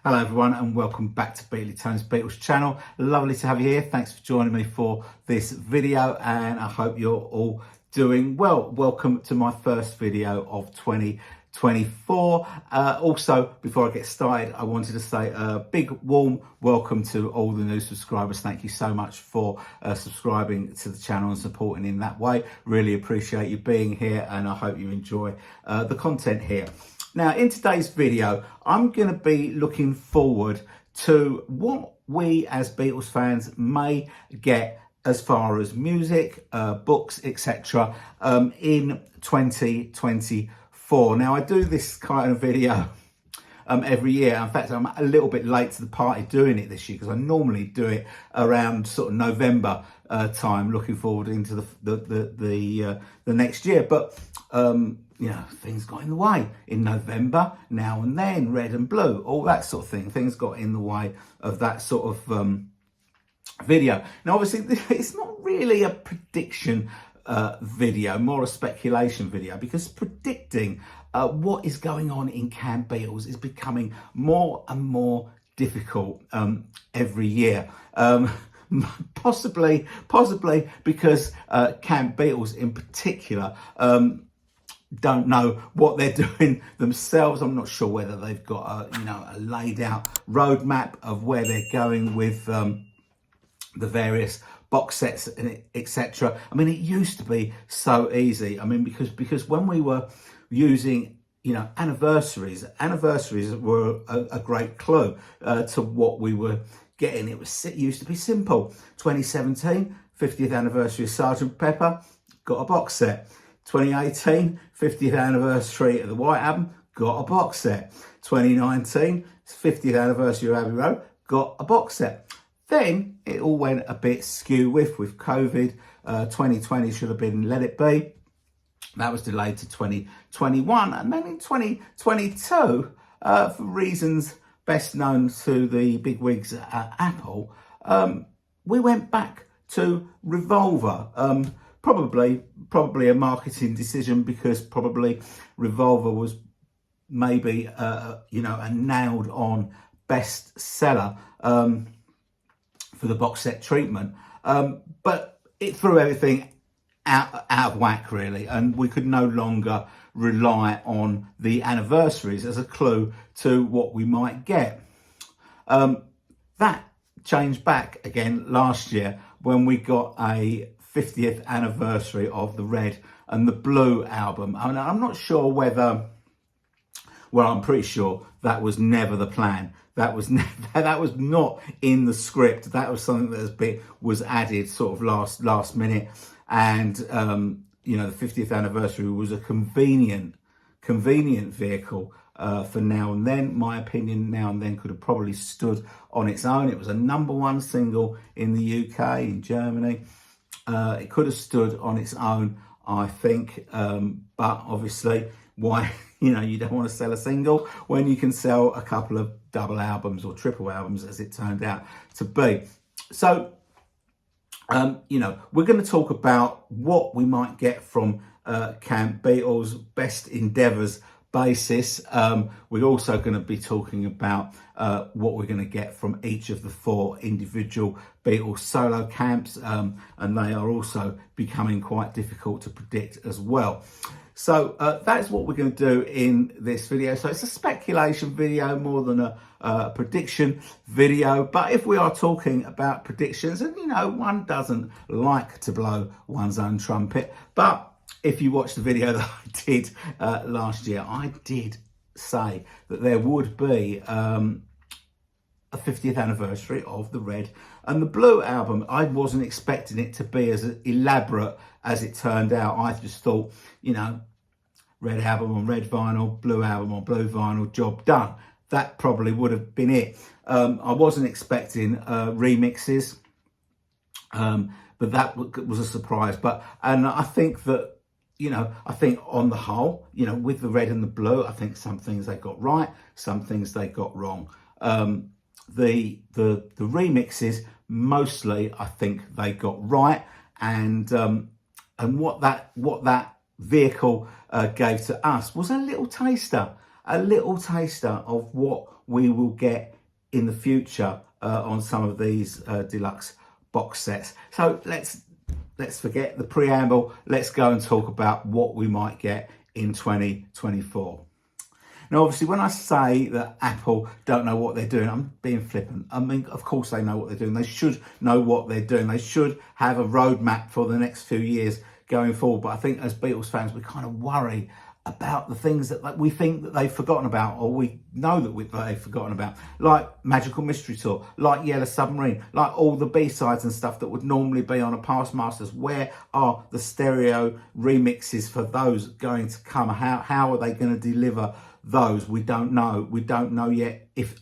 Hello everyone and welcome back to Beatly Tone's Beatles channel. Lovely to have you here. Thanks for joining me for this video and I hope you're all doing well. Welcome to my first video of 2024. Also, before I get started, I wanted to say a big warm welcome to all the new subscribers. Thank you so much for subscribing to the channel and supporting in that way. Really appreciate you being here and I hope you enjoy the content here. Now, in today's video, I'm going to be looking forward to what we as Beatles fans may get as far as music, books, etc. In 2024. Now, I do this kind of video every year. In fact, I'm a little bit late to the party doing it this year because I normally do it around sort of November time, looking forward into the next year. But you know, things got in the way in November, now and then, red and blue, all that sort of thing. Things got in the way of that sort of video. Now, obviously, it's not really a prediction video, more a speculation video, because predicting what is going on in Camp Beatles is becoming more and more difficult every year. Possibly because Camp Beatles in particular don't know what they're doing themselves. I'm not sure whether they've got a laid out roadmap of where they're going with the various box sets and etc. I mean, it used to be so easy. I mean, because when we were using anniversaries were a great clue to what we were getting. It used to be simple. 2017 50th anniversary of Sgt. Pepper, got a box set. 2018, 50th anniversary of the White Album, got a box set. 2019, 50th anniversary of Abbey Road, got a box set. Then it all went a bit skew with COVID. 2020 should have been Let It Be. That was delayed to 2021. And then in 2022, for reasons best known to the bigwigs at Apple, we went back to Revolver. Probably a marketing decision, because probably Revolver was maybe a nailed on bestseller for the box set treatment, but it threw everything out of whack really, and we could no longer rely on the anniversaries as a clue to what we might get. That changed back again last year when we got a 50th anniversary of the Red and the Blue album. I mean, I'm not sure whether, well, I'm pretty sure that was never the plan. That was not in the script. That was something that was added sort of last minute. And the 50th anniversary was a convenient vehicle for Now and Then. My opinion, Now and Then could have probably stood on its own. It was a #1 single in the UK, in Germany. It could have stood on its own, I think, but obviously, why you don't want to sell a single when you can sell a couple of double albums or triple albums, as it turned out to be. So, we're going to talk about what we might get from Camp Beatles' best endeavours basis. We're also going to be talking about what we're going to get from each of the 4 individual Beatles solo camps, and they are also becoming quite difficult to predict as well. So that's what we're going to do in this video. So it's a speculation video more than a prediction video. But if we are talking about predictions, and one doesn't like to blow one's own trumpet, but if you watched the video that I did last year, I did say that there would be a 50th anniversary of the Red and the Blue album. I wasn't expecting it to be as elaborate as it turned out. I just thought, Red album on red vinyl, Blue album on blue vinyl, job done. That probably would have been it. I wasn't expecting remixes, but that was a surprise. And I think that, I think on the whole, with the Red and the Blue, I think some things they got right, some things they got wrong. The remixes, mostly, I think they got right, and what that vehicle gave to us was a little taster of what we will get in the future on some of these deluxe box sets. So let's forget the preamble. Let's go and talk about what we might get in 2024. Now, obviously, when I say that Apple don't know what they're doing, I'm being flippant. I mean, of course they know what they're doing. They should know what they're doing. They should have a roadmap for the next few years going forward. But I think as Beatles fans, we kind of worry about the things that we think that they've forgotten about, or we know that they've forgotten about, like Magical Mystery Tour, like Yellow Submarine, like all the B-sides and stuff that would normally be on a past masters. Where are the stereo remixes for those going to come? How are they going to deliver those? We don't know. We don't know yet if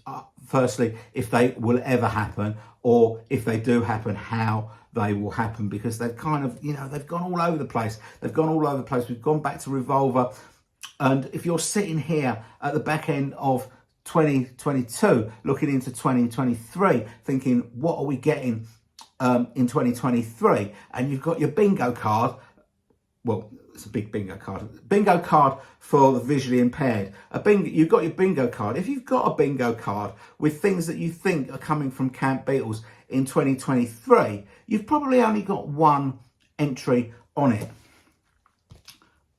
firstly if they will ever happen, or if they do happen, how they will happen, because they've kind of, they've gone all over the place. We've gone back to Revolver, and if you're sitting here at the back end of 2022 looking into 2023 thinking, what are we getting in 2023, and you've got your bingo card, well, it's a big bingo card for the visually impaired. You've got your bingo card. If you've got a bingo card with things that you think are coming from Camp Beatles in 2023, you've probably only got one entry on it.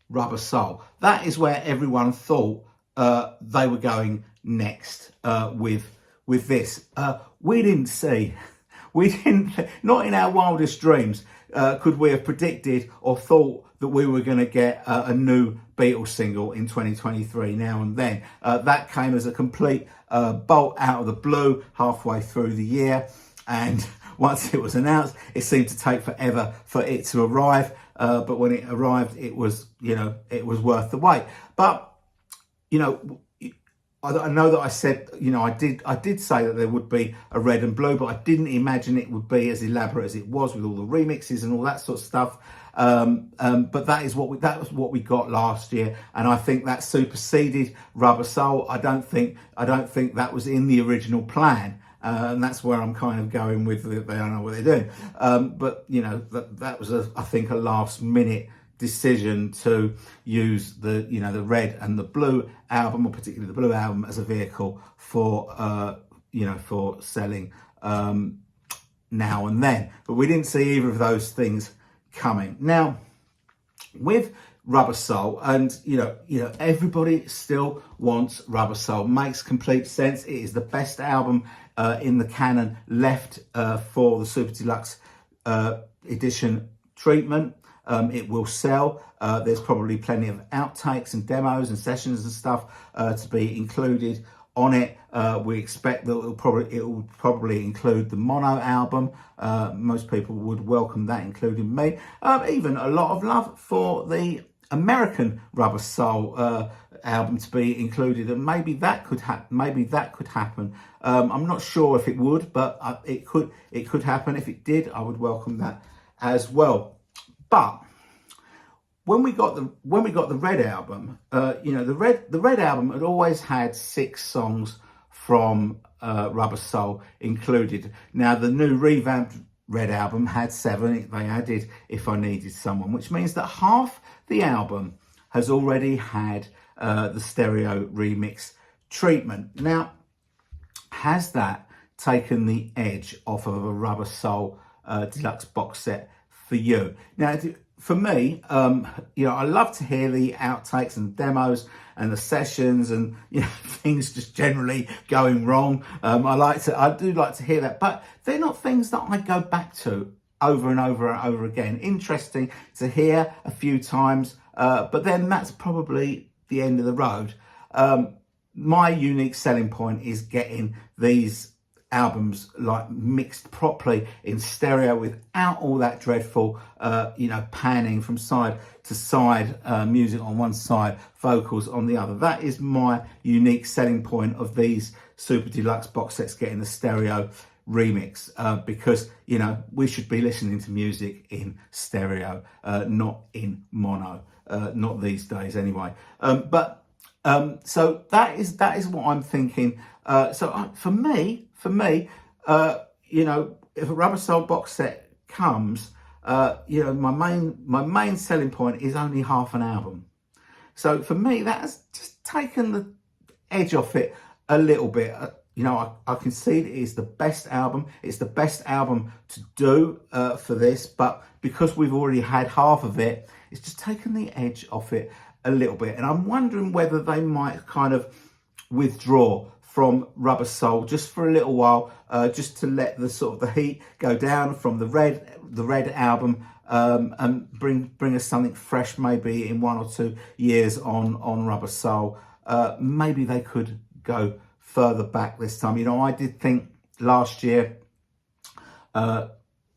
Rubber Soul. That is where everyone thought they were going next with this. We didn't, not in our wildest dreams could we have predicted or thought that we were going to get a new Beatles single in 2023 now and then. That came as a complete bolt out of the blue halfway through the year, and once it was announced, it seemed to take forever for it to arrive, but when it arrived, it was worth the wait. But I know that I said, I did say that there would be a red and blue, but I didn't imagine it would be as elaborate as it was with all the remixes and all that sort of stuff. But that was what we got last year, and I think that superseded Rubber Soul. I don't think that was in the original plan, and that's where I'm kind of going with. They don't know what they're doing, but that was I think a last minute decision to use the red and the blue album, or particularly the blue album, as a vehicle for for selling now and then. But we didn't see either of those things coming. Now, with Rubber Soul, and everybody still wants Rubber Soul. Makes complete sense. It is the best album in the canon left for the Super Deluxe edition treatment. It will sell. There's probably plenty of outtakes and demos and sessions and stuff to be included on it. We expect that it will probably include the mono album. Most people would welcome that, including me. Even a lot of love for the American Rubber Soul album to be included, and maybe that could happen. I'm not sure if it would, but it could happen. If it did, I would welcome that as well. But when we got the Red album, the Red album had always had 6 songs from Rubber Soul included. Now the new revamped Red album had 7. They added If I Needed Someone, which means that half the album has already had the stereo remix treatment. Now, has that taken the edge off of a Rubber Soul deluxe box set for you? Now, for me, I love to hear the outtakes and demos and the sessions and things just generally going wrong. I do like to hear that, but they're not things that I go back to over and over and over again. Interesting to hear a few times, but then that's probably the end of the road. My unique selling point is getting these albums like mixed properly in stereo without all that dreadful panning from side to side, music on one side, vocals on the other. That is my unique selling point of these Super Deluxe box sets, getting the stereo remix, because we should be listening to music in stereo, not in mono, not these days anyway. So that is what I'm thinking. For me, if a Rubber Soul box set comes, my main selling point is only half an album. So for me, that has just taken the edge off it a little bit. You know, I concede it is the best album. It's the best album to do for this, but because we've already had half of it, it's just taken the edge off it a little bit. And I'm wondering whether they might kind of withdraw from Rubber Soul just for a little while, just to let the sort of the heat go down from the red album, and bring us something fresh, maybe in 1 or 2 years on Rubber Soul. Maybe they could go further back this time. You know, I did think last year,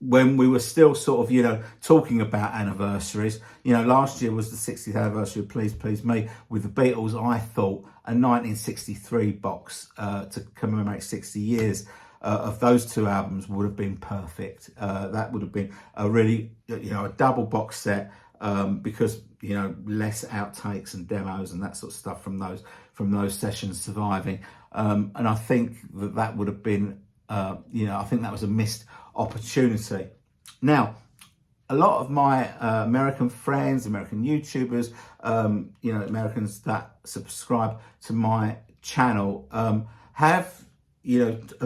when we were still sort of, you know, talking about anniversaries, you know, last year was the 60th anniversary of Please Please Me with the Beatles. I thought a 1963 box to commemorate 60 years of those two albums would have been perfect. That would have been a really, you know, a double box set, because, you know, less outtakes and demos and that sort of stuff from those sessions surviving. And I think that would have been, you know, I think that was a missed opportunity. Now, a lot of my American friends, American YouTubers, you know, Americans that subscribe to my channel, have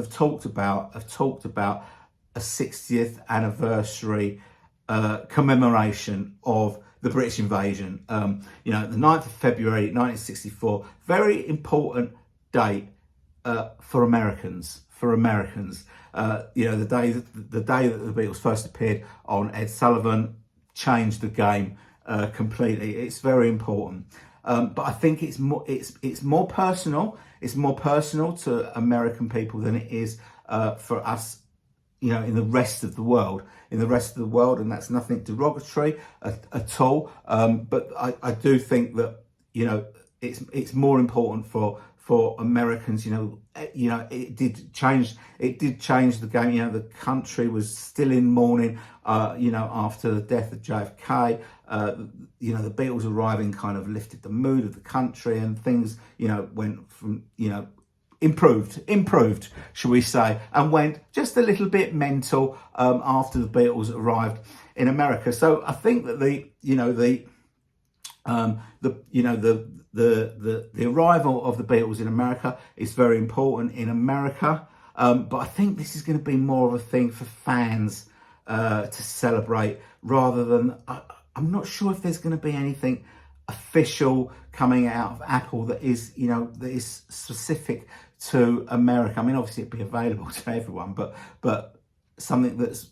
talked about a 60th anniversary commemoration of the British invasion. You know, the 9th of February 1964, very important date for Americans. You know, the day that the Beatles first appeared on Ed Sullivan changed the game completely. It's very important, but I think it's more personal. It's more personal to American people than it is for us, you know, in the rest of the world. And that's nothing derogatory at all. But I do think that, you know, it's more important for Americans. You know, it did change the game. You know, the country was still in mourning, you know, after the death of JFK. You know, the Beatles arriving kind of lifted the mood of the country, and things, you know, went from, you know, improved, shall we say, and went just a little bit mental after the Beatles arrived in America. So I think that the arrival of the Beatles in America is very important in America, but I think this is going to be more of a thing for fans to celebrate, rather than, I'm not sure if there's going to be anything official coming out of Apple that is, you know, that is specific to America. I mean, obviously it'd be available to everyone, but something that's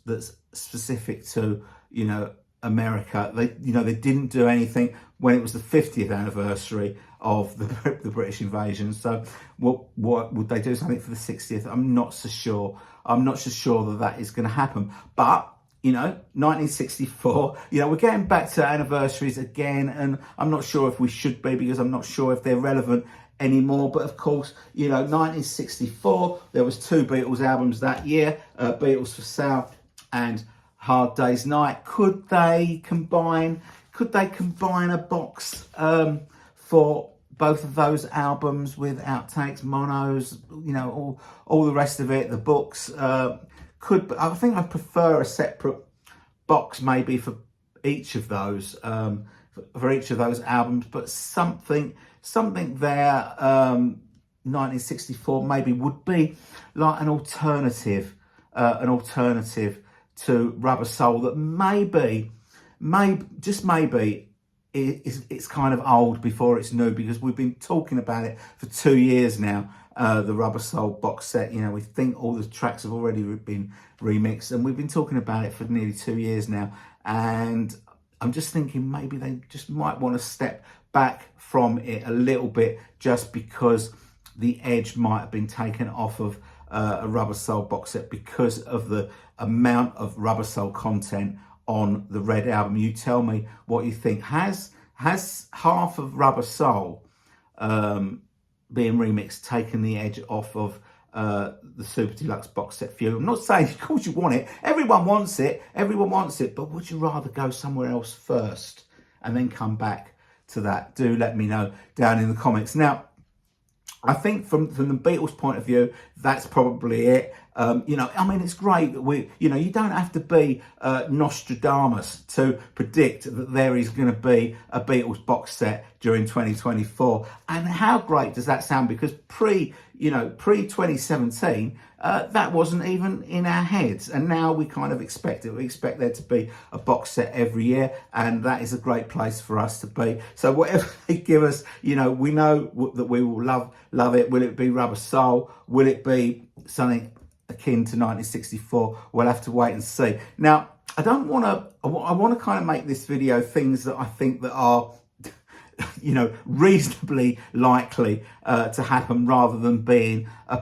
specific to, you know, America. They didn't do anything when it was the 50th anniversary of the British invasion. So what would they do something for the 60th? I'm not so sure. I'm not so sure that is going to happen. But, you know, 1964, you know, we're getting back to anniversaries again, and I'm not sure if we should be, because I'm not sure if they're relevant anymore. But of course, you know, 1964, there was 2 Beatles albums that year, Beatles for Sale and Hard Day's Night. Could they combine a box for both of those albums with outtakes, monos, you know, all the rest of it, the books? I think I'd prefer a separate box maybe for each of those, for each of those albums, but something there, 1964 maybe would be like an alternative to Rubber Soul that maybe it's kind of old before it's new, because we've been talking about it for 2 years now. The Rubber Soul box set, you know, we think all the tracks have already been remixed, and we've been talking about it for nearly 2 years now. And I'm just thinking maybe they just might want to step back from it a little bit, just because the edge might have been taken off of a Rubber Soul box set because of the amount of Rubber Soul content on the Red album. You tell me what you think. Has half of Rubber Soul being remixed taken the edge off of the Super Deluxe box set for you? I'm not saying, of course, you want it. Everyone wants it, but would you rather go somewhere else first and then come back to that? Do let me know down in the comments. Now, I think from the Beatles' point of view, that's probably it. You know, I mean, it's great that you know, you don't have to be Nostradamus to predict that there is going to be a Beatles box set during 2024. And how great does that sound? Because pre 2017, that wasn't even in our heads, and now we kind of expect it. We expect there to be a box set every year, and that is a great place for us to be. So whatever they give us, we know that we will love it. Will it be Rubber Soul? Will it be something akin to 1964? We'll have to wait and see. Now, I want to kind of make this video things that I think that are reasonably likely to happen, rather than being a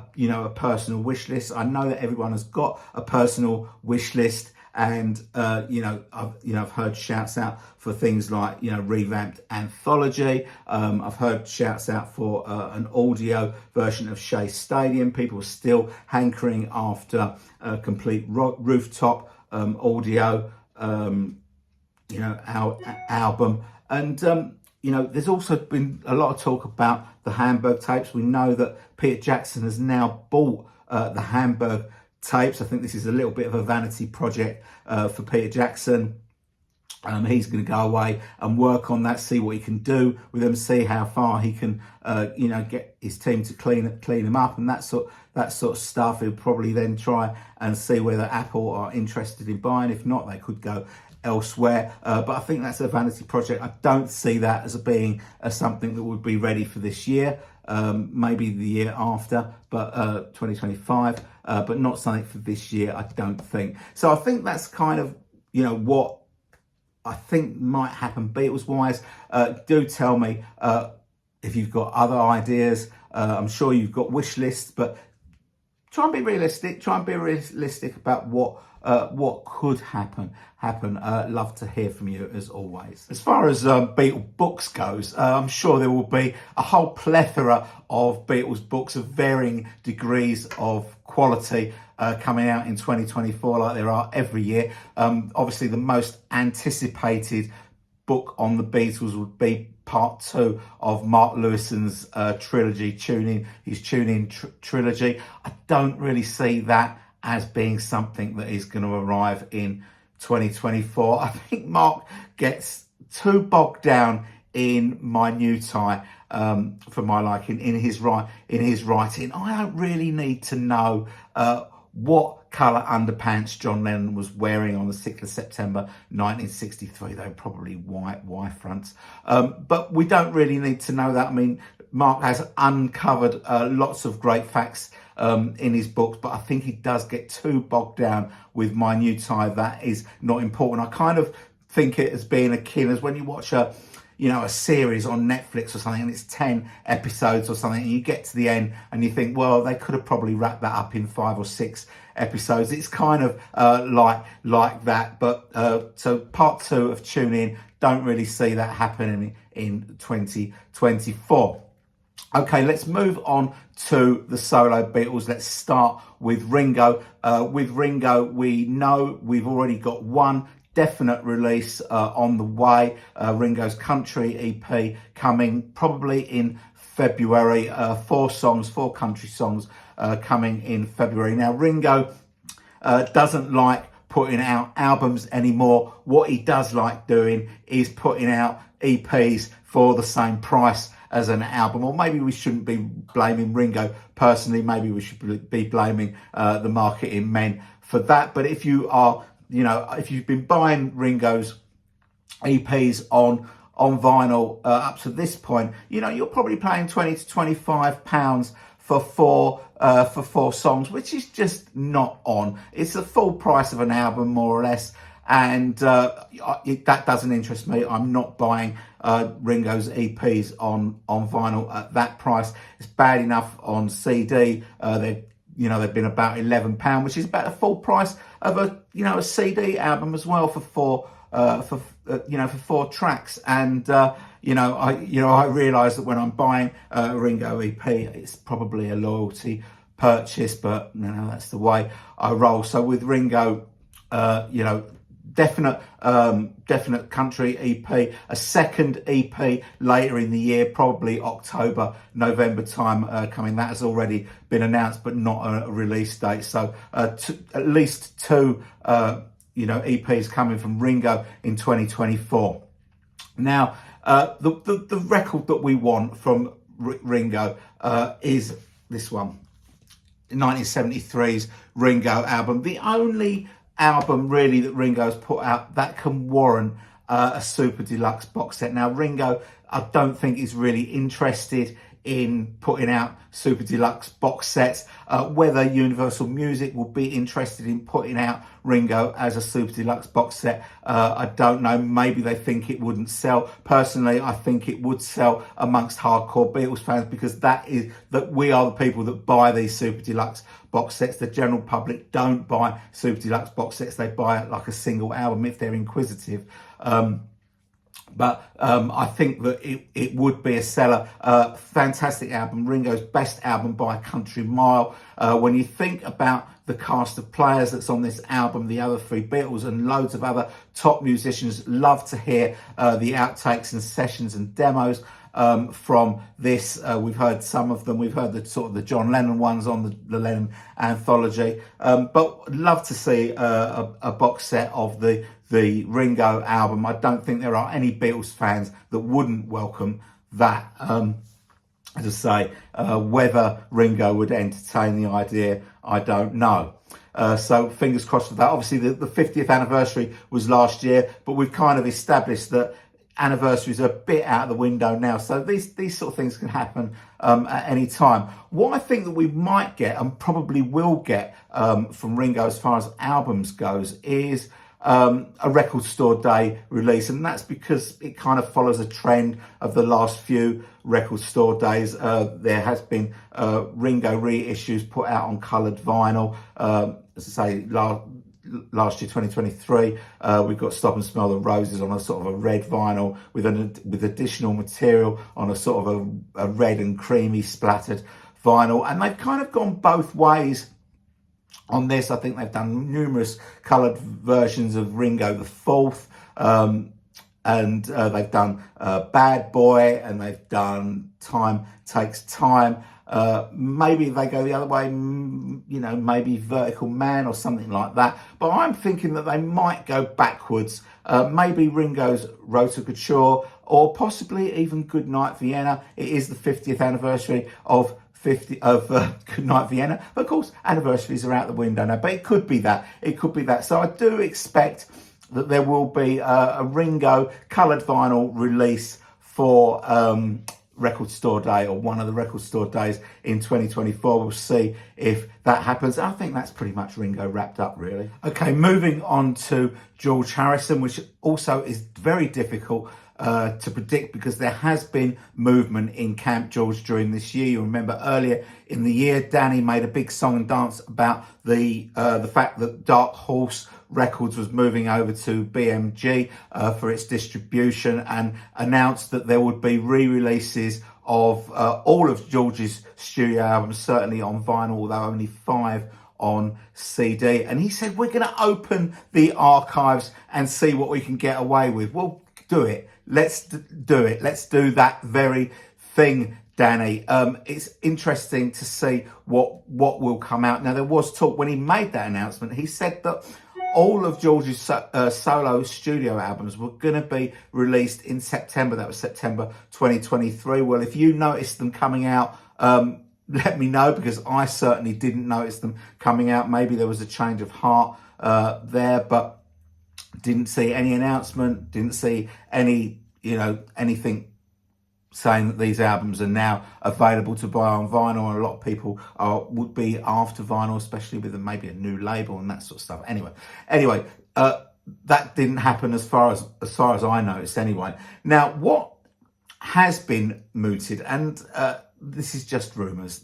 personal wish list. I know that everyone has got a personal wish list, and I've heard shouts out for things like revamped anthology. I've heard shouts out for an audio version of Shea Stadium. People are still hankering after a complete rooftop audio our album. And there's also been a lot of talk about the Hamburg tapes. We know that Peter Jackson has now bought the Hamburg tapes. I think this is a little bit of a vanity project for Peter Jackson. He's going to go away and work on that, see what he can do with them, see how far he can, get his team to clean them up and that sort of stuff. He'll probably then try and see whether Apple are interested in buying. If not, they could go elsewhere, but I think that's a vanity project. I don't see that as being something that would be ready for this year, maybe the year after, but 2025, but not something for this year, I don't think. So I think that's kind of what I think might happen Beatles wise. Do tell me if you've got other ideas. I'm sure you've got wish lists, but try and be realistic. Try and be realistic about what could happen. Love to hear from you as always. As far as Beatle books goes, I'm sure there will be a whole plethora of Beatles books of varying degrees of quality coming out in 2024, like there are every year. Obviously, the most anticipated book on the Beatles would be part 2 of Mark Lewison's trilogy, his Tune In trilogy. I don't really see that as being something that is going to arrive in 2024. I think Mark gets too bogged down in minutiae for my liking in his writing. I don't really need to know what colour underpants John Lennon was wearing on the 6th of September 1963. They were probably white Y-fronts. But we don't really need to know that. I mean, Mark has uncovered lots of great facts in his books, but I think he does get too bogged down with minutiae that is not important. I kind of think it as being akin as when you watch a series on Netflix or something, and it's 10 episodes or something, and you get to the end and you think, well, they could have probably wrapped that up in 5 or 6 episodes. It's kind of like that. But so part 2 of Tune In, don't really see that happening in 2024. Okay, let's move on to the solo Beatles. Let's start with Ringo. With Ringo, we know we've already got one definite release on the way. Ringo's Country EP coming probably in February. 4 country songs coming in February. Now, Ringo doesn't like putting out albums anymore. What he does like doing is putting out EPs for the same price as an album. Or maybe we shouldn't be blaming Ringo personally. Maybe we should be blaming the marketing men for that. But if you are, if you've been buying Ringo's EPs on vinyl up to this point, you're probably paying £20 to £25 for four songs, which is just not on. It's the full price of an album, more or less. And that doesn't interest me. I'm not buying Ringo's EPs on vinyl at that price. It's bad enough on CD. They've been about £11, which is about the full price of a CD album as well for 4 tracks. And I realise that when I'm buying a Ringo EP, it's probably a loyalty purchase, but that's the way I roll. So with Ringo, definite country EP, a second EP later in the year, probably October, November time coming. That has already been announced, but not a release date. So at least 2 EPs coming from Ringo in 2024. Now, The record that we want from Ringo is this one, 1973's Ringo album. The only album really that Ringo's put out that can warrant a super deluxe box set. Now, Ringo, I don't think is really interested in putting out super deluxe box sets. Whether Universal Music will be interested in putting out Ringo as a super deluxe box set, I don't know. Maybe they think it wouldn't sell. Personally, I think it would sell amongst hardcore Beatles fans, because that we are the people that buy these super deluxe box sets. The general public don't buy super deluxe box sets. They buy like a single album if they're inquisitive. But I think that it would be a seller. Fantastic album, Ringo's best album by a country mile. When you think about the cast of players that's on this album, the other three Beatles and loads of other top musicians, love to hear the outtakes and sessions and demos from this. We've heard some of them. We've heard the sort of the John Lennon ones on the Lennon anthology. But love to see a box set of the Ringo album. I don't think there are any Beatles fans that wouldn't welcome that. As I say, whether Ringo would entertain the idea, I don't know. So fingers crossed for that. Obviously, the 50th anniversary was last year, but we've kind of established that anniversaries are a bit out of the window now. So these sort of things can happen at any time. What I think that we might get, and probably will get, from Ringo as far as albums goes, is a record store day release, and that's because it kind of follows a trend of the last few record store days. There has been Ringo reissues put out on coloured vinyl. As I say, last year, 2023, we've got Stop and Smell the Roses on a sort of a red vinyl with additional material on a sort of a red and creamy splattered vinyl, and they've kind of gone both ways on this. I think they've done numerous coloured versions of Ringo the Fourth, and they've done Bad Boy, and they've done Time Takes Time. Maybe they go the other way, maybe Vertical Man or something like that. But I'm thinking that they might go backwards. Maybe Ringo's Road to Couture, or possibly even Goodnight Vienna. It is the 50th anniversary of Goodnight Vienna. But of course, anniversaries are out the window now, but it could be that. So I do expect that there will be a Ringo coloured vinyl release for Record Store Day, or one of the Record Store Days in 2024. We'll see if that happens. I think that's pretty much Ringo wrapped up, really. Okay, moving on to George Harrison, which also is very difficult to predict, because there has been movement in Camp George during this year. You remember earlier in the year, Danny made a big song and dance about the fact that Dark Horse Records was moving over to BMG for its distribution, and announced that there would be re-releases of all of George's studio albums, certainly on vinyl, although only 5 on CD. And he said, we're going to open the archives and see what we can get away with. Well, do it. Let's do it. Let's do that very thing, Danny. It's interesting to see what will come out. Now, there was talk when he made that announcement. He said that all of George's solo studio albums were going to be released in September. That was September 2023. Well, if you noticed them coming out, let me know, because I certainly didn't notice them coming out. Maybe there was a change of heart there, but didn't see any announcement, didn't see anything saying that these albums are now available to buy on vinyl. And a lot of people would be after vinyl, especially with maybe a new label and that sort of stuff. Anyway, that didn't happen as far as I noticed anyway. Now, what has been mooted, and this is just rumours.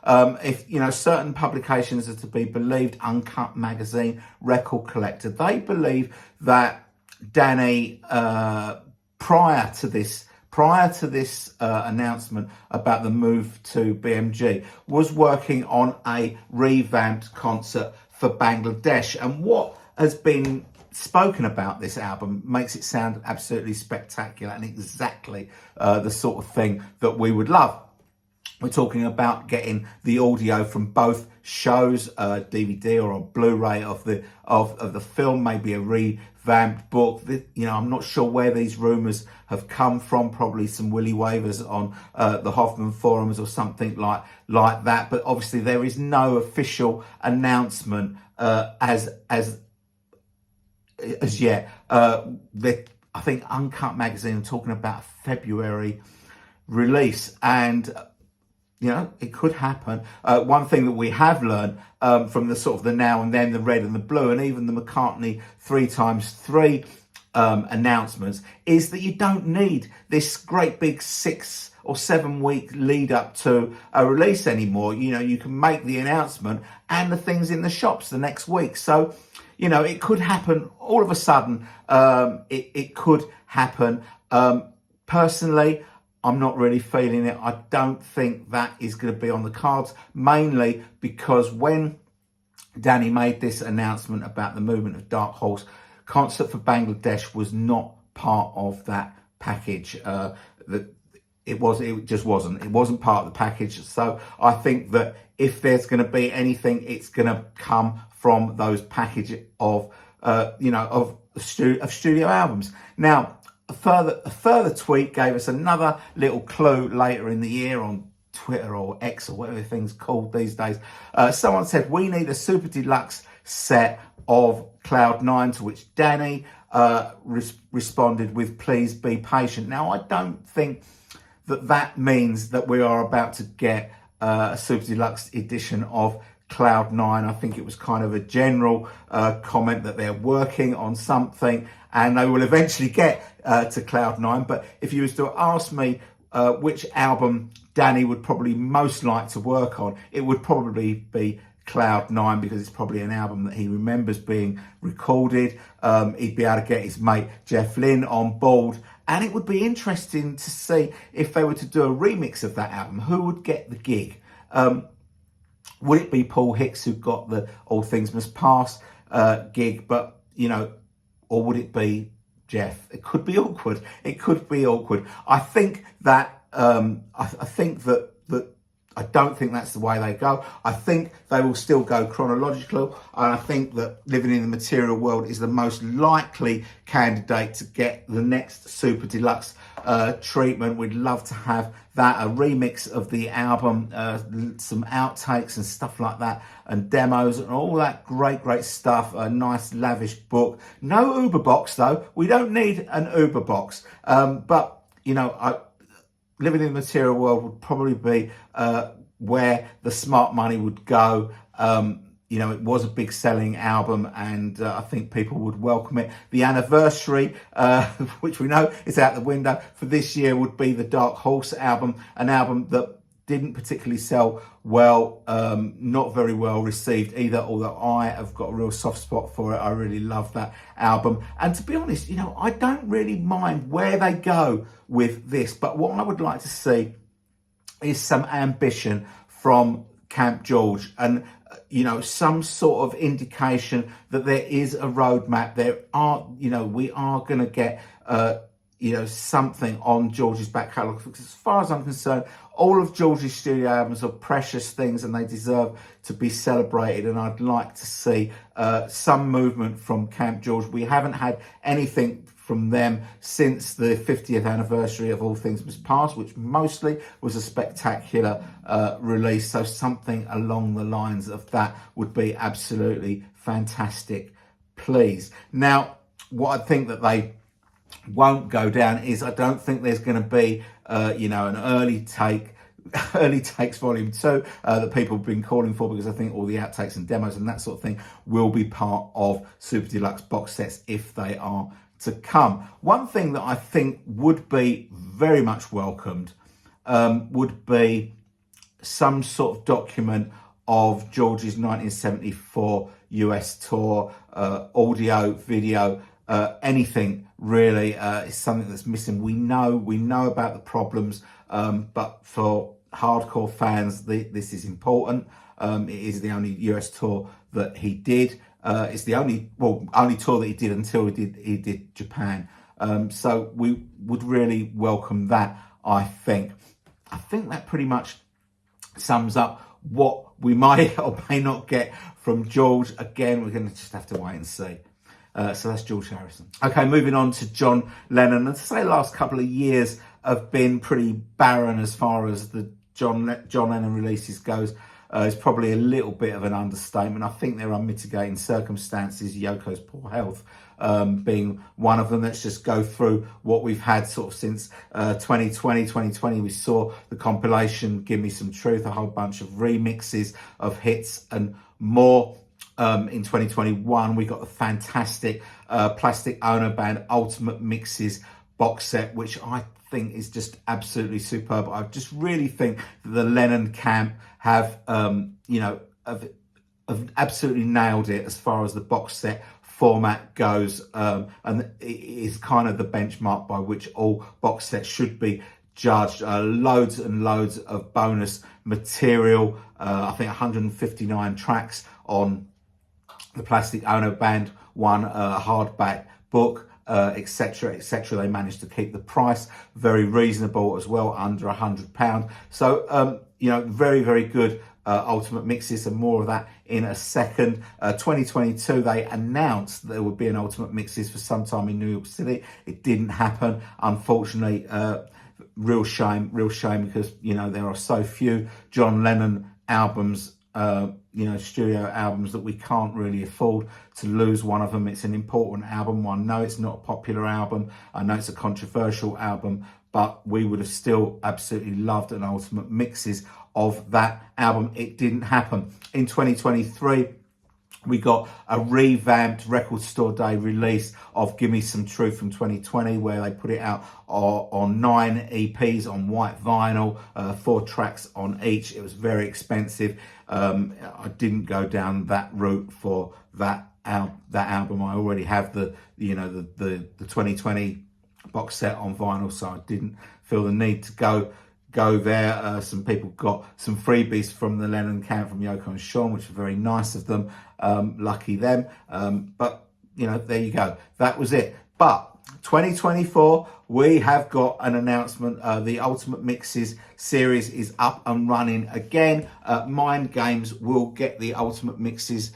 If certain publications are to be believed, Uncut Magazine, Record Collector, they believe that Danny, prior to this announcement about the move to BMG, was working on a revamped concert for Bangladesh. And what has been spoken about this album makes it sound absolutely spectacular, and exactly the sort of thing that we would love. We're talking about getting the audio from both shows, DVD or a Blu-ray of the film, maybe a revamped book. I'm not sure where these rumours have come from. Probably some willy wavers on the Hoffman forums or something like that. But obviously there is no official announcement as yet. I think Uncut Magazine are talking about a February release, and it could happen. One thing that we have learned from the sort of the now and then, the red and the blue, and even the McCartney 3x3 announcements, is that you don't need this great big 6 or 7 week lead up to a release anymore. You can make the announcement and the things in the shops the next week. So, it could happen all of a sudden. It could happen. Personally, I'm not really feeling it. I don't think that is going to be on the cards, mainly because when Danny made this announcement about the movement of Dark Horse, Concert for Bangladesh was not part of that package. It just wasn't. It wasn't part of the package. So I think that if there's going to be anything, it's going to come from those package of studio albums. Now, a further tweet gave us another little clue later in the year on Twitter or X or whatever the thing's called these days. Someone said, we need a super deluxe set of Cloud 9, to which Danny responded with, please be patient. Now, I don't think that means that we are about to get a super deluxe edition of Cloud 9. I think it was kind of a general comment that they're working on something and they will eventually get to Cloud 9. But if you was to ask me which album Danny would probably most like to work on, it would probably be Cloud 9, because it's probably an album that he remembers being recorded. He'd be able to get his mate Jeff Lynne on board, and it would be interesting to see if they were to do a remix of that album, who would get the gig. Would it be Paul Hicks, who got the All Things Must Pass gig, or would it be Jeff? It could be awkward. I think that I don't think that's the way they go. I think they will still go chronological, and I think that Living in the Material World is the most likely candidate to get the next super deluxe treatment. We'd love to have that, a remix of the album, some outtakes and stuff like that, and demos and all that great stuff. A nice lavish book. No Uber box though. We don't need an Uber box. But Living in the Material World would probably be where the smart money would go. It was a big selling album, and I think people would welcome it. The anniversary, which we know is out the window for this year, would be the Dark Horse album, an album that didn't particularly sell well, not very well received either, although I have got a real soft spot for it. I really love that album. And to be honest, I don't really mind where they go with this, but what I would like to see is some ambition from Camp George, and some sort of indication that there is a roadmap. We are going to get something on George's back catalogue. Because as far as I'm concerned, all of George's studio albums are precious things and they deserve to be celebrated. And I'd like to see some movement from Camp George. We haven't had anything from them since the 50th anniversary of All Things Must Pass, which mostly was a spectacular release. So something along the lines of that would be absolutely fantastic, please. Now, what I think that they won't go down is, I don't think there's going to be an early takes volume 2 that people have been calling for, because I think all the outtakes and demos and that sort of thing will be part of super deluxe box sets if they are to come. One thing that I think would be very much welcomed would be some sort of document of George's 1974 US tour, audio, video, anything really is something that's missing. We know about the problems, but for hardcore fans, this is important. It is the only US tour that he did. It's the only tour that he did until he did Japan. So we would really welcome that, I think. I think that pretty much sums up what we might or may not get from George. Again, we're going to just have to wait and see. So that's George Harrison. Okay, moving on to John Lennon. And to say the last couple of years have been pretty barren as far as the John Lennon releases goes is probably a little bit of an understatement. I think there are mitigating circumstances, Yoko's poor health being one of them. Let's just go through what we've had sort of since 2020. 2020, we saw the compilation Give Me Some Truth, a whole bunch of remixes of hits and more. In 2021, we got the fantastic Plastic Ono Band Ultimate Mixes box set, which I think is just absolutely superb. I just really think that the Lennon camp have, have absolutely nailed it as far as the box set format goes, and it is kind of the benchmark by which all box sets should be judged. Loads and loads of bonus material. I think 159 tracks on the Plastic Ono Band one, hardback book, etc., etc. They managed to keep the price very reasonable as well, under £100. So, very, very good ultimate mixes, and more of that in a second. 2022, they announced there would be an ultimate mixes for some time in New York City. It didn't happen, unfortunately. Real shame, because, there are so few John Lennon albums, studio albums, that we can't really afford to lose one of them. It's an important album. I know it's not a popular album. I know it's a controversial album, but we would have still absolutely loved an ultimate mixes of that album. It didn't happen. In 2023, we got a revamped Record Store Day release of Give Me Some Truth from 2020, where they put it out on 9 EPs on white vinyl, 4 tracks on each. It was very expensive. I didn't go down that route for that album. I already have the 2020 box set on vinyl, so I didn't feel the need to go there. Some people got some freebies from the Lennon camp, from Yoko and Sean, which was very nice of them. Lucky them. But there you go. That was it. But 2024, we have got an announcement. The Ultimate Mixes series is up and running again. Mind Games will get the Ultimate Mixes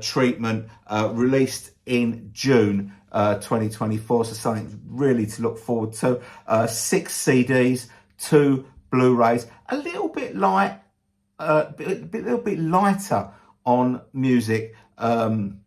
treatment released in June 2024. So something really to look forward to. 6 CDs, 2 Blu-rays, a little bit light, a little bit lighter on music than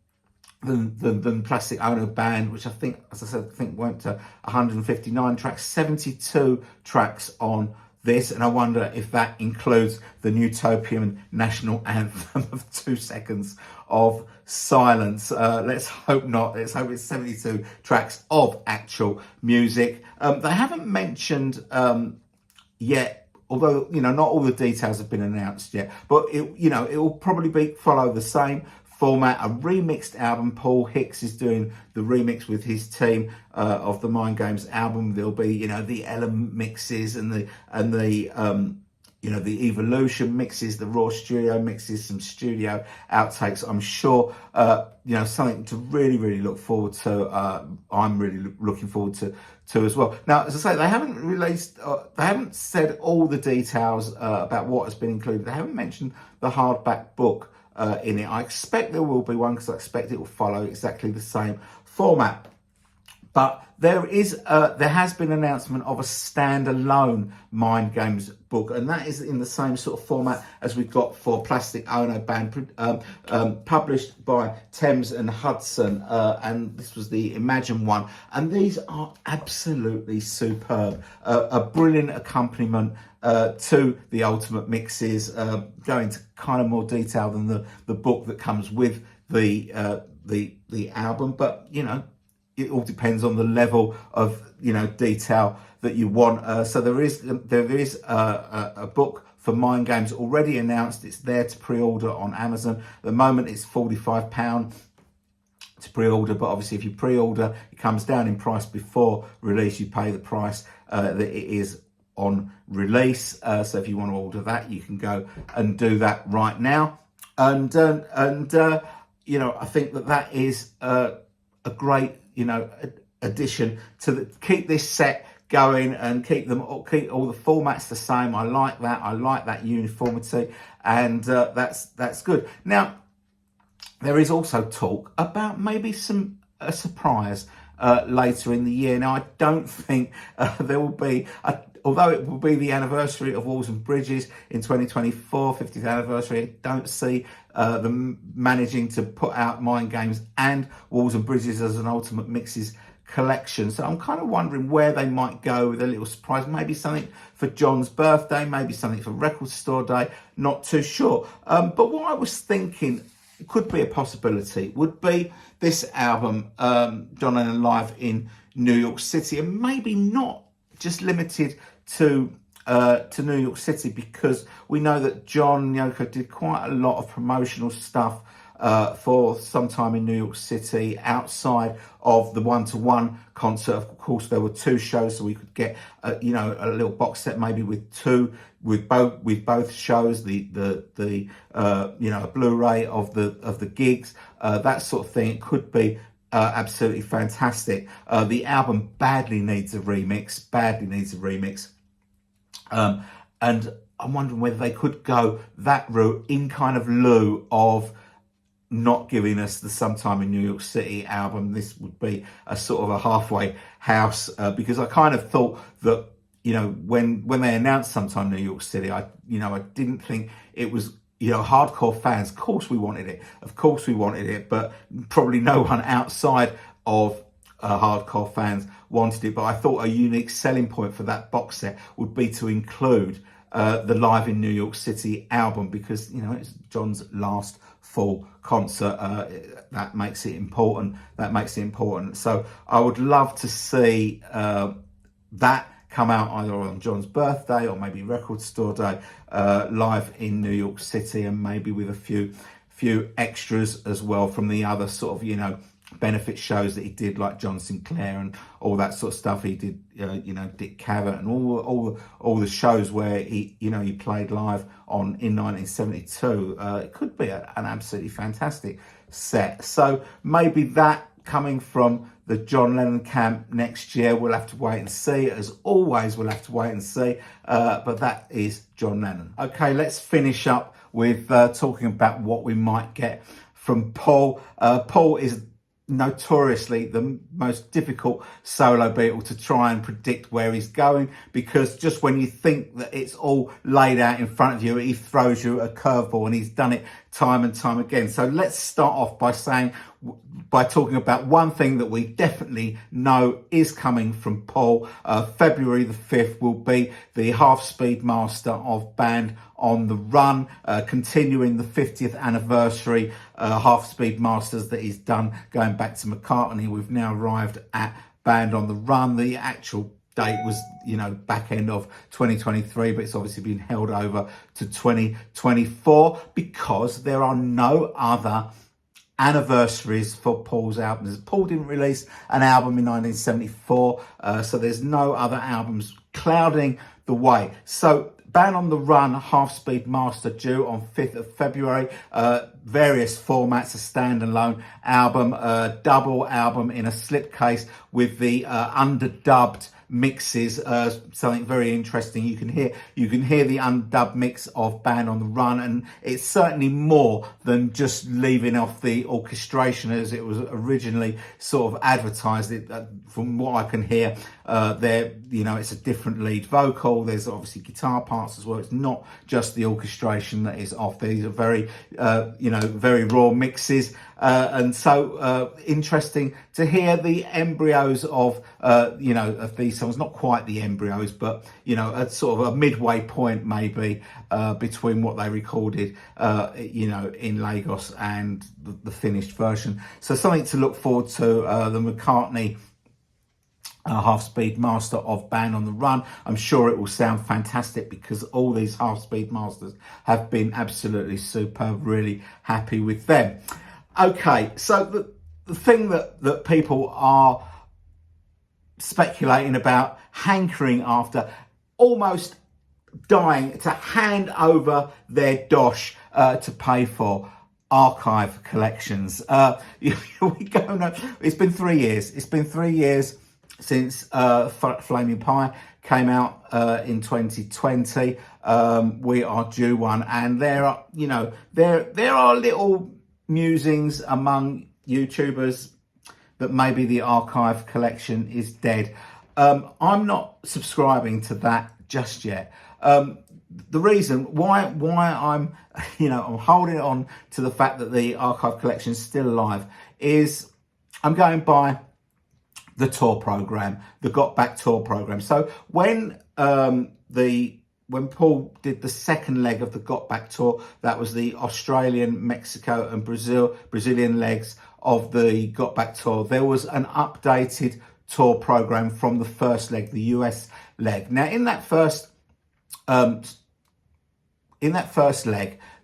Plastic Ono Band, which I think, as I said, went to 159 tracks, 72 tracks on this, and I wonder if that includes the utopian national anthem of 2 seconds of silence. Let's hope not. Let's hope it's 72 tracks of actual music. They haven't mentioned yet, although not all the details have been announced yet, but it will probably follow the same format, a remixed album. Paul Hicks is doing the remix with his team of the Mind Games album. There'll be the Element mixes and the Evolution mixes, the Raw studio mixes, some studio outtakes. I'm sure something to really look forward to. I'm really looking forward to as well. Now, as I say, they haven't released, they haven't said all the details about what has been included. They haven't mentioned the hardback book in it. I expect there will be one, because I expect it will follow exactly the same format. But there has been an announcement of a standalone Mind Games book, and that is in the same sort of format as we got for Plastic Ono Band, published by Thames and Hudson, and this was the Imagine one. And these are absolutely superb, a brilliant accompaniment to the Ultimate Mixes, go into kind of more detail than the book that comes with the album, but it all depends on the level of detail that you want. So there is a book for Mind Games already announced. It's there to pre-order on Amazon. At the moment, it's £45 to pre-order, but obviously if you pre-order, it comes down in price before release. You pay the price that it is on release. So if you want to order that, you can go and do that right now. And I think that is a great addition to keep this set going and keep all the formats the same. I like that uniformity, and that's good. Now, there is also talk about maybe some a surprise later in the year. Now, I don't think there will be, although it will be the anniversary of Walls and Bridges in 2024, 50th anniversary, I don't see them managing to put out Mind Games and Walls and Bridges as an Ultimate Mixes collection. So I'm kind of wondering where they might go with a little surprise, maybe something for John's birthday, maybe something for Record Store Day, not too sure. But what I was thinking could be a possibility would be this album, John Lennon Live in New York City, and maybe not just limited to New York City, because we know that John Yoko did quite a lot of promotional stuff for some time in New York City outside of the one-to-one concert. Of course, there were 2 shows, so we could get a little box set maybe with both shows, a Blu-ray of the gigs, that sort of thing. It could be absolutely fantastic. The album badly needs a remix, and I'm wondering whether they could go that route in kind of lieu of not giving us the Sometime in New York City album. This would be a sort of a halfway house, because I kind of thought that, when they announced Sometime in New York City, I didn't think it was, hardcore fans. Of course we wanted it, but probably no one outside of hardcore fans wanted it. But I thought a unique selling point for that box set would be to include the Live in New York City album, because it's John's last full concert. That makes it important. So I would love to see that come out either on John's birthday or maybe Record Store Day, Live in New York City, and maybe with a few extras as well from the other sort of benefit shows that he did, like John Sinclair and all that sort of stuff. He did Dick Cavett and all the shows where he played live in 1972. It could be an absolutely fantastic set. So maybe that coming from the John Lennon camp next year. We'll have to wait and see. As always, we'll have to wait and see. But that is John Lennon. Okay, let's finish up with talking about what we might get from Paul. Paul is notoriously the most difficult solo Beatle to try and predict where he's going, because just when you think that it's all laid out in front of you, he throws you a curveball, and he's done it time and time again. So let's start off by talking about one thing that we definitely know is coming from Paul. February the 5th will be the half-speed master of Band on the Run, continuing the 50th anniversary half-speed masters that he's done going back to McCartney. We've now arrived at Band on the Run. The actual date was, back end of 2023, but it's obviously been held over to 2024 because there are no other anniversaries for Paul's albums. Paul didn't release an album in 1974, so there's no other albums clouding the way. So Band on the Run half-speed master due on 5th of February. Various formats, a standalone album, a double album in a slipcase with the underdubbed mixes, something very interesting. You can hear the undubbed mix of Band on the Run, and it's certainly more than just leaving off the orchestration as it was originally sort of advertised. From what I can hear, it's a different lead vocal. There's obviously guitar parts as well. It's not just the orchestration that is off. These are very very raw mixes, and so interesting to hear the embryos of of these songs. Not quite the embryos, but a sort of a midway point maybe between what they recorded in Lagos and the finished version. So something to look forward to. The McCartney half-speed master of Band on the Run. I'm sure it will sound fantastic because all these half-speed masters have been absolutely superb. Really happy with them. Okay, so the thing that people are speculating about, hankering after, almost dying to hand over their dosh to pay for, archive collections. It's been 3 years. It's been 3 years since Flaming Pie came out in 2020. We are due one, and there are little musings among YouTubers that maybe the archive collection is dead. I'm not subscribing to that just yet. The reason why I'm I'm holding on to the fact that the archive collection is still alive is I'm going by the tour program, the Got Back tour program. So when Paul did the second leg of the Got Back tour, that was the Australian, Mexico and Brazilian legs of the Got Back tour, there was an updated tour program from the first leg, the US leg. Now in that first leg,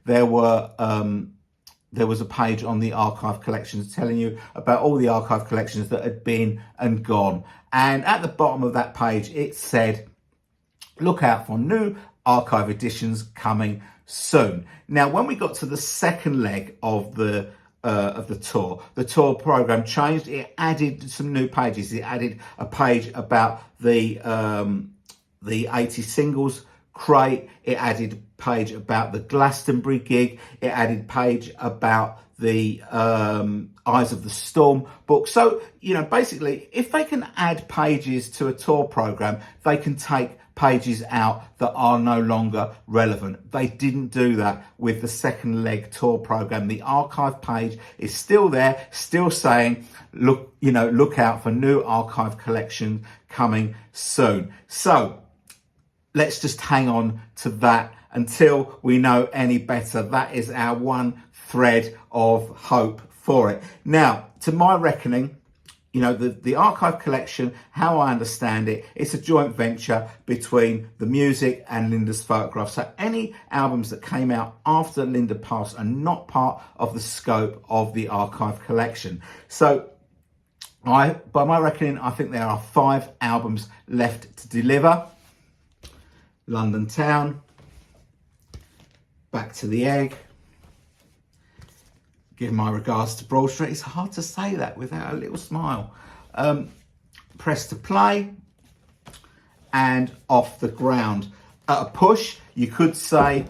there was a page on the archive collections telling you about all the archive collections that had been and gone. And at the bottom of that page, it said, look out for new archive editions coming soon. Now, when we got to the second leg of the tour program changed. It added some new pages. It added a page about the 80 singles crate. It added a page about the Glastonbury gig. It added a page about the Eyes of the Storm book. So, basically, if they can add pages to a tour program, they can take pages out that are no longer relevant. They didn't do that with the second leg tour program. The archive page is still there, still saying, look out for new archive collection coming soon. So let's just hang on to that until we know any better. That is our one thread of hope for it. Now, to my reckoning, the archive collection, how I understand it, it's a joint venture between the music and Linda's photographs. So any albums that came out after Linda passed are not part of the scope of the archive collection. So by my reckoning, I think there are 5 albums left to deliver. London Town, Back to the Egg, give my regards to Broad Street. It's hard to say that without a little smile. Press to Play and Off the Ground. At a push, you could say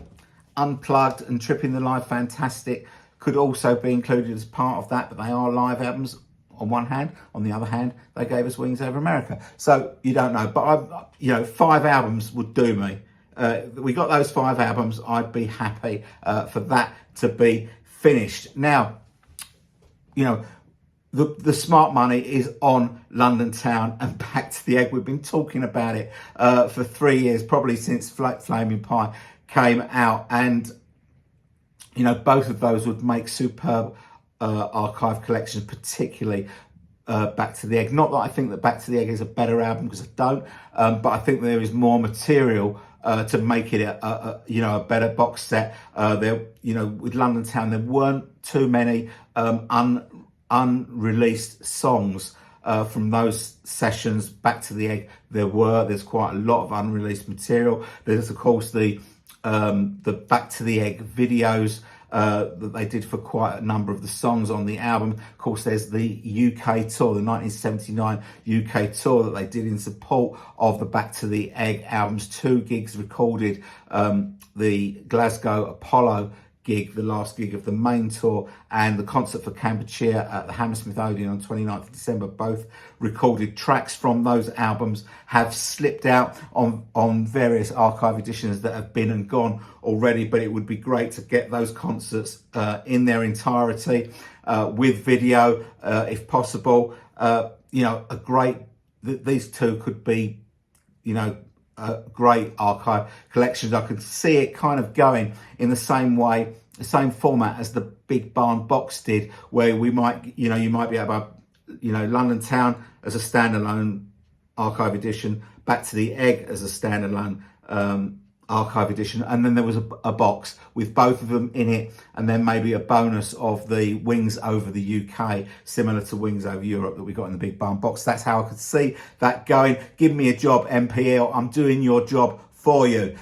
Unplugged and Tripping the Live Fantastic could also be included as part of that, but they are live albums on one hand. On the other hand, they gave us Wings Over America. So you don't know, but 5 albums would do me. We got those 5 albums. I'd be happy for that to be finished. Now, the smart money is on London Town and Back to the Egg. We've been talking about it for 3 years, probably since Flaming Pie came out. And, both of those would make superb archive collections, particularly Back to the Egg. Not that I think that Back to the Egg is a better album, because I don't, but I think there is more material to make it a better box set. With London Town, there weren't too many unreleased songs from those sessions. Back to the Egg, there's quite a lot of unreleased material. There's of course the Back to the Egg videos that they did for quite a number of the songs on the album. Of course, there's the UK tour, the 1979 UK tour that they did in support of the Back to the Egg albums. 2 gigs recorded, the Glasgow Apollo gig, the last gig of the main tour, and the concert for Kampuchea at the Hammersmith Odeon on 29th of December. Both recorded tracks from those albums have slipped out on various archive editions that have been and gone already, but it would be great to get those concerts in their entirety with video if possible. These 2 could be great archive collections. I could see it kind of going in the same way, the same format as the Big Barn box did, where we might, you might be able to, London Town as a standalone archive edition, Back to the Egg as a standalone archive edition, and then there was a box with both of them in it, and then maybe a bonus of the Wings Over the UK, similar to Wings Over Europe that we got in the Big Barn box. That's how I could see that going. Give me a job, MPL. I'm doing your job for you.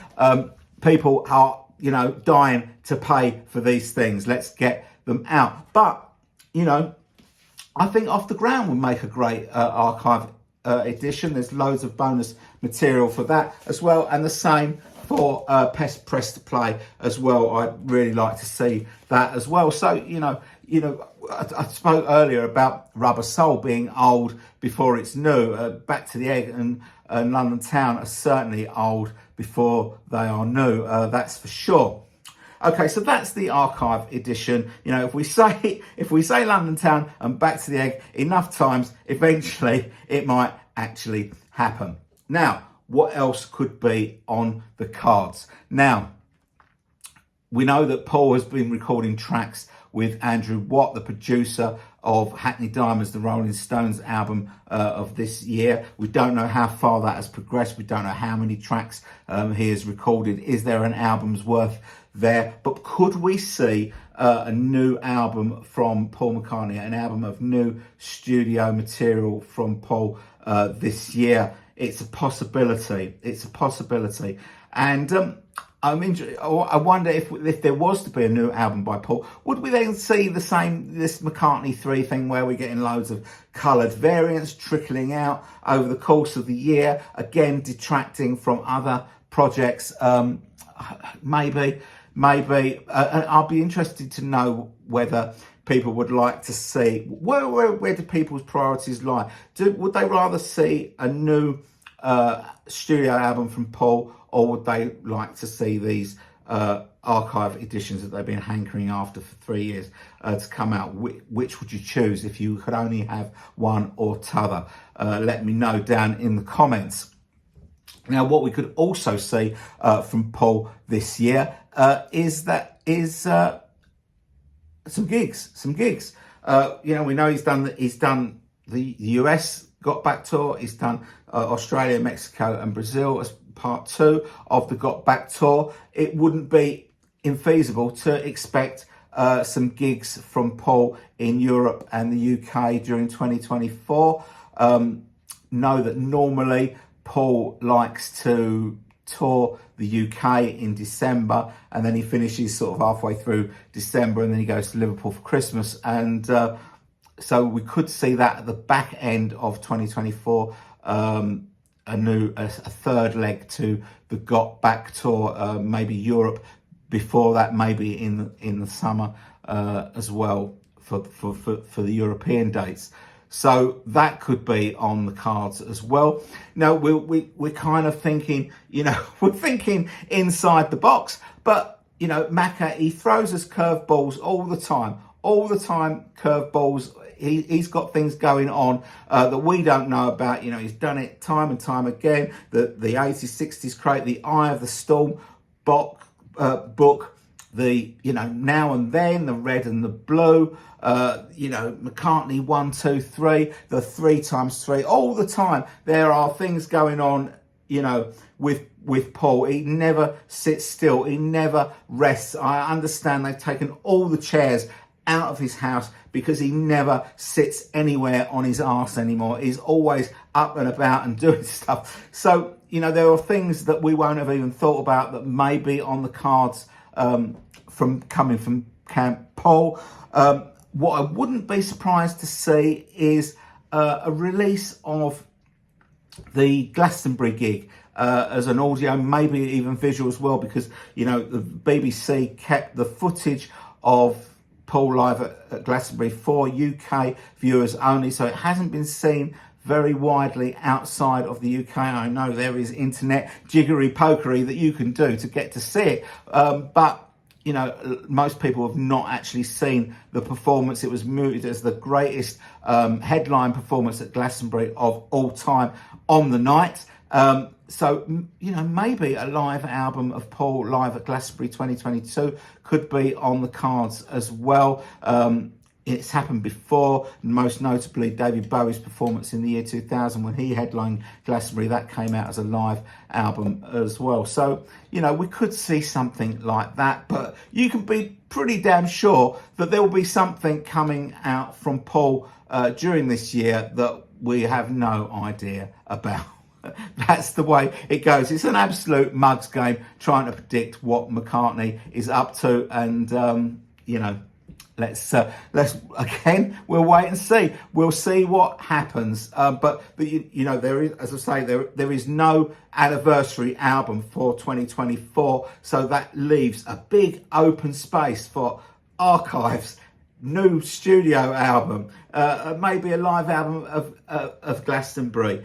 People are, dying to pay for these things. Let's get them out. But, I think Off the Ground would make a great archive edition. There's loads of bonus material for that as well, and the same for press to play as well. I'd really like to see that as well. So I spoke earlier about Rubber Soul being old before it's new. Back to the Egg and London Town are certainly old before they are new. That's for sure. Okay, so that's the archive edition. If we say London Town and Back to the Egg enough times, eventually it might actually happen. Now, what else could be on the cards? Now, we know that Paul has been recording tracks with Andrew Watt, the producer of Hackney Diamonds, the Rolling Stones album of this year. We don't know how far that has progressed. We don't know how many tracks he has recorded. Is there an album's worth there? But could we see a new album from Paul McCartney, an album of new studio material from Paul this year? It's a possibility. It's a possibility. And I wonder if there was to be a new album by Paul, would we then see this McCartney 3 thing where we're getting loads of coloured variants trickling out over the course of the year, again detracting from other projects? Maybe. I'll be interested to know whether people would like to see where do people's priorities lie. Would they rather see a new studio album from Paul, or would they like to see these archive editions that they've been hankering after for 3 years to come out? Which would you choose if you could only have one or t'other? Let me know down in the comments. Now, what we could also see from Paul this year is some gigs. We know he's done the US Got Back tour. He's done Australia, Mexico and Brazil as part 2 of the Got Back tour. It wouldn't be infeasible to expect some gigs from Paul in Europe and the UK during 2024. Know that normally Paul likes to tour the UK in December, and then he finishes sort of halfway through December, and then he goes to Liverpool for Christmas. And so we could see that at the back end of 2024, a third leg to the Got Back tour, maybe Europe before that, maybe in the summer as well for the European dates. So that could be on the cards as well. Now, we're kind of thinking, we're thinking inside the box. But, Macca, he throws us curveballs all the time curveballs. He's got things going on that we don't know about. He's done it time and time again. The 80s, 60s crate, the Eye of the Storm book, the Now and Then, the Red and the Blue, McCartney 1, 2, 3, the 3x3, all the time there are things going on, with Paul. He never sits still, he never rests. I understand they've taken all the chairs out of his house because he never sits anywhere on his arse anymore. He's always up and about and doing stuff. So, there are things that we won't have even thought about that may be on the cards coming from Camp Paul. What I wouldn't be surprised to see is a release of the Glastonbury gig as an audio, maybe even visual as well, because, the BBC kept the footage of Paul live at Glastonbury for UK viewers only, so it hasn't been seen very widely outside of the UK. I know there is internet jiggery-pokery that you can do to get to see it, but most people have not actually seen the performance. It was mooted as the greatest headline performance at Glastonbury of all time on the night. So, maybe a live album of Paul live at Glastonbury 2022 could be on the cards as well. It's happened before, most notably David Bowie's performance in the year 2000 when he headlined Glastonbury. That came out as a live album as well. So, we could see something like that, but you can be pretty damn sure that there will be something coming out from Paul during this year that we have no idea about. That's the way it goes. It's an absolute mugs game trying to predict what McCartney is up to, and let's again, we'll wait and see. We'll see what happens. But you know, there is, as I say, there is no anniversary album for 2024, so that leaves a big open space for archives, new studio album, maybe a live album of Glastonbury.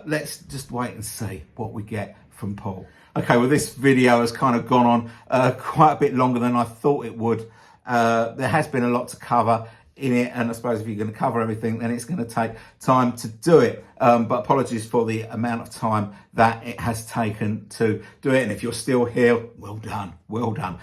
Let's just wait and see what we get from Paul. Okay, well, this video has kind of gone on quite a bit longer than I thought it would. There has been a lot to cover in it, and I suppose if you're going to cover everything, then it's going to take time to do it. But apologies for the amount of time that it has taken to do it. And if you're still here, well done, well done.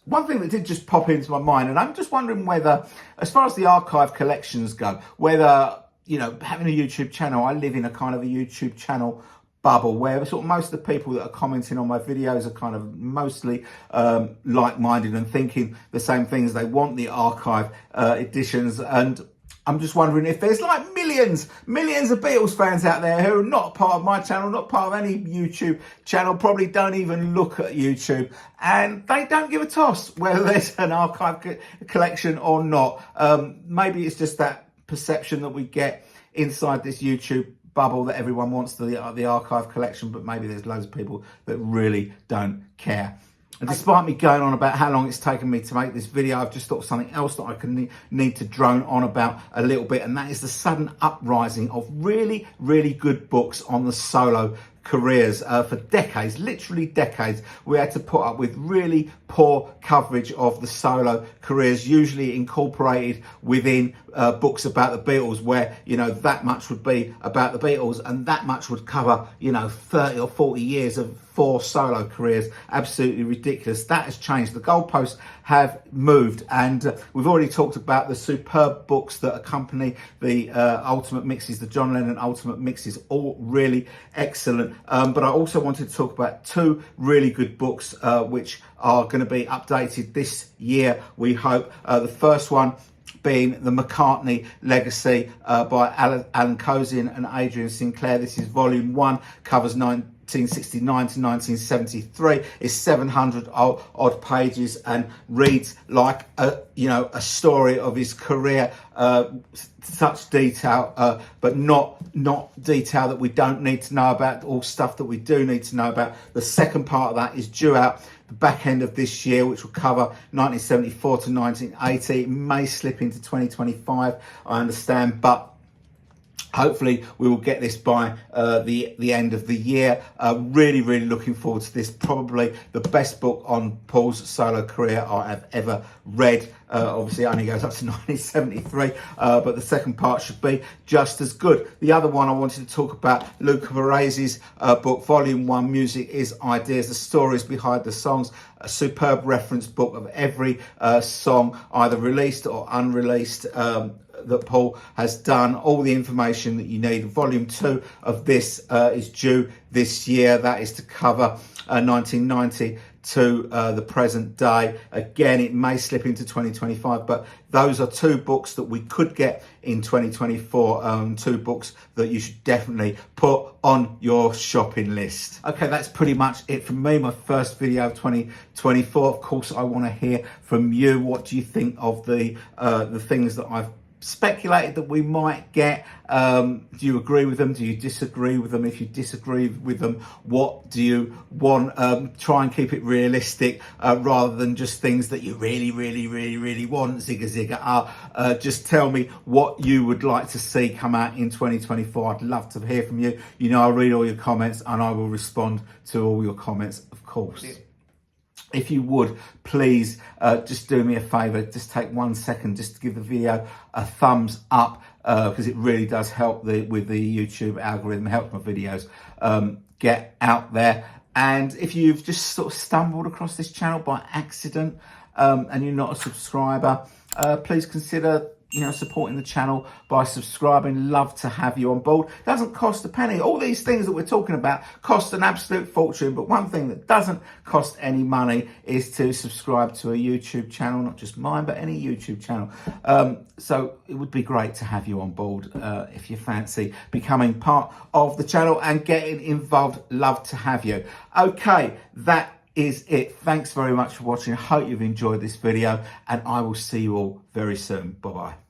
One thing that did just pop into my mind, and I'm just wondering whether, as far as the archive collections go, whether, you know, having a YouTube channel, I live in a kind of a YouTube channel bubble where sort of most of the people that are commenting on my videos are kind of mostly like-minded and thinking the same things. They want the archive editions, and I'm just wondering if there's like millions of Beatles fans out there who are not part of my channel, not part of any YouTube channel, probably don't even look at YouTube, and they don't give a toss whether there's an archive collection or not. Maybe it's just that perception that we get inside this YouTube bubble that everyone wants the archive collection, but maybe there's loads of people that really don't care. And despite me going on about how long it's taken me to make this video, I've just thought of something else that I can need to drone on about a little bit, and that is the sudden uprising of really good books on the solo careers. For decades, literally decades, we had to put up with really poor coverage of the solo careers, usually incorporated within books about the Beatles, where, you know, that much would be about the Beatles and that much would cover, you know, 30 or 40 years of 4 solo careers. Absolutely ridiculous. That has changed. The goalposts have moved, and we've already talked about the superb books that accompany the Ultimate Mixes, the John Lennon Ultimate Mixes, all really excellent. But I also wanted to talk about 2 really good books which are going to be updated this year, we hope. The first one being the McCartney Legacy by Alan Kozin and Adrian Sinclair. This is volume 1, covers 1969 to 1973. It's 700 odd pages and reads like a story of his career. Such detail, but not detail that we don't need to know about, all stuff that we do need to know about. The second part of that is due out the back end of this year, which will cover 1974 to 1980. It may slip into 2025, I understand, but hopefully we will get this by the end of the year. Really looking forward to this. Probably the best book on Paul's solo career I have ever read. Obviously it only goes up to 1973, but the second part should be just as good. The other one I wanted to talk about, Luca Varese's book, Volume 1, Music is Ideas, the stories behind the songs. A superb reference book of every song, either released or unreleased, that Paul has done. All the information that you need. Volume 2 of this is due this year. That is to cover 1990 to the present day. Again, it may slip into 2025, but those are 2 books that we could get in 2024. 2 books that you should definitely put on your shopping list. Okay, that's pretty much it from me. My first video of 2024. Of course, I want to hear from you. What do you think of the things that I've speculated that we might get? Do you agree with them? Do you disagree with them? If you disagree with them, what do you want? Try and keep it realistic rather than just things that you really want. Zigga. Just tell me what you would like to see come out in 2024. I'd love to hear from you. You know, I'll read all your comments and I will respond to all your comments, of course. If you would, please just do me a favour, just take 1 second just to give the video a thumbs up, because it really does help with the YouTube algorithm, helps my videos get out there. And if you've just sort of stumbled across this channel by accident and you're not a subscriber, please consider supporting the channel by subscribing. Love to have you on board. Doesn't cost a penny. All these things that we're talking about cost an absolute fortune, but one thing that doesn't cost any money is to subscribe to a YouTube channel, not just mine, but any YouTube channel. So it would be great to have you on board if you fancy becoming part of the channel and getting involved. Love to have you. Okay, that is it. Thanks very much for watching. I hope you've enjoyed this video, and I will see you all very soon. Bye bye.